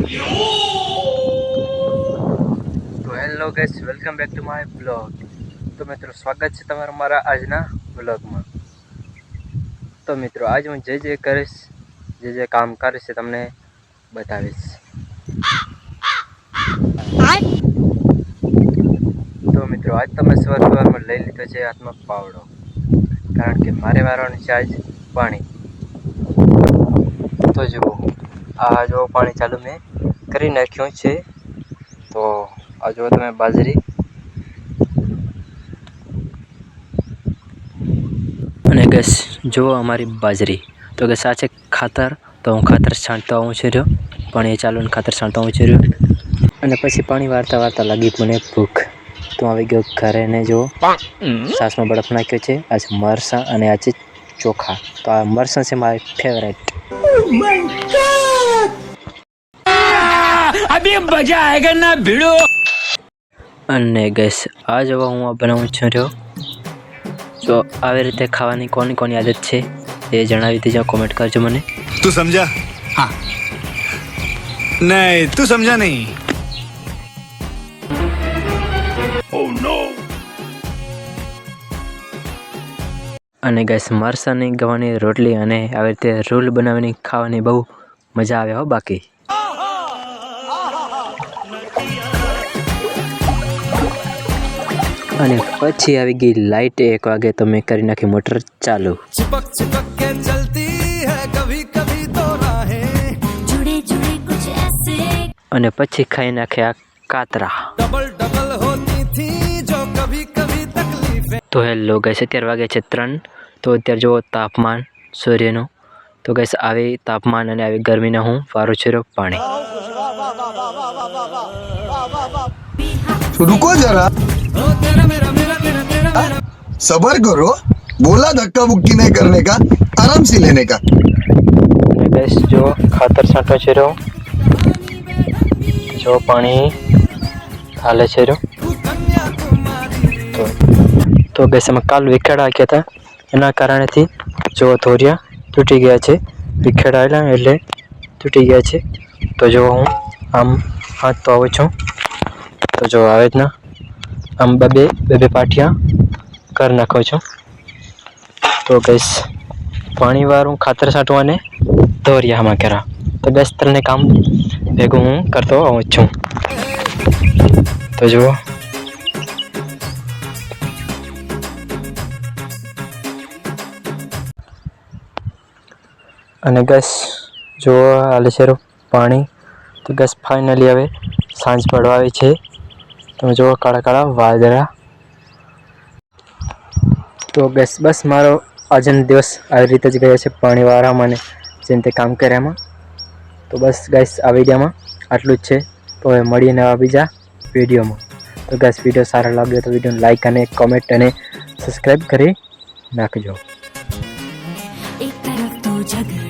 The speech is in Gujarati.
તો hello guys, welcome back to my blog. તો મિત્રો, સ્વાગત છે તમારું મારા આજના બ્લોગમાં. તો મિત્રો, આજ હું જે કરીશ, જે કામ કરીશ તમને બતાવીશ. તો મિત્રો, આજ તમે સવારમાં લઈ લીધો છે હાથમાં પાવડો, કારણ કે મારે વારવાનું છે આજ પાણી. તો જુઓ, આ જો પાણી ચાલુ મેં કરી નાખ્યું છે. તો આ જો તમે બાજરી અને ગેસ જુઓ અમારી બાજરી. તો ગેસ આ છે ખાતર. તો હું ખાતર છાંટતો આવું છું રહ્યો, પાણી ચાલુ ને ખાતર છાંટતો આવું છું રહ્યો. અને પછી પાણી વાળતા લાગી મને ભૂખ. તો આવી ગયો ઘરે ને જુઓ સાસમાં બરફ નાખ્યો છે. આ છે મરચાં અને આ છે ચોખા. તો આ મરચાં છે મારી ફેવરેટ. अभी मजा आएगा ना भिड़ो. અને ગેસ આ જવા હું આ બનાવું છું રહ્યો. તો આવી રીતે ખાવાની કોની આદત છે એ જણાવી દેજો, કોમેન્ટ કરજો મને. તું સમજા? हाँ नहीं, તું સમજા નહીં. Oh no. અને ગેસ મરચાંની ગવાની રોટલી અને આવી રીતે રોલ બનાવીને ખાવાની બહુ મજા આવે હો બાકી. અને પછી આવી ગઈ લાઈટ 1 વાગે, તો મેં કરી નાખી મોટર ચાલુ. चिपक चिपक के चलती है कभी कभी तो राहें जुड़े जुड़े कुछ ऐसे. અને પછી ખાઈ નાખ્યા કાતરા. डबल डबल होती थी जो कभी कभी तकलीफें. તો હેલો ગેસ, અત્યારે વાગે છે 3. તો અત્યારે જુઓ તાપમાન સૂર્યનું. તો ગેસ આવી તાપમાન અને આવી ગરમીને હું વારું છું પાણી. रुको जरा, ओ तेरा मेरा मेरा तेरा तेरा मेरा. सबर करो. बोला धक्का मुक्की नहीं करने का, आराम से लेने का. અને ગેસ જો ખાતર છાંટો છે રહ્યો, જો પાણી હાલે છે રહ્યો. तू कन्याकुमारी. તો ગેસ એમાં કાલ વિખેડા ગયા હતા, એના કારણેથી જો ધોરિયા તૂટી ગયા છે. વિખેડાયેલા એટલે તૂટી ગયા છે. તો જો હું આમ હાથ તો આવું છું. તો જો આવી રીતના આમ બે પાટિયા કરી નાખું છું. તો ગેસ પાણીવાળું ખાતર છાંટવાને ધોરિયામાં કર્યા. તો ગેસ ત્રણે કામ ભેગું હું કરતો આવું છું. તો જુઓ, અને ગેસ જુઓ હાલે છે પાણી. તો ગેસ ફાઇનલી હવે સાંજ પડવા આવી છે. તમે જુઓ કાળા કાળા વાદળા. તો ગેસ બસ મારો આજનો દિવસ આવી રીતે જ ગયો છે પાણીવાળામાં અને જેમ તે કામ કર્યામાં. તો બસ ગેસ આ વિડીયોમાં આટલું જ છે. તો હવે મળીએ નવા બીજા વિડીયોમાં. તો ગેસ વિડીયો સારો લાગ્યો તો વિડીયોને લાઈક અને કોમેન્ટ અને સબસ્ક્રાઈબ કરી નાખજો. एक तरफ तो जग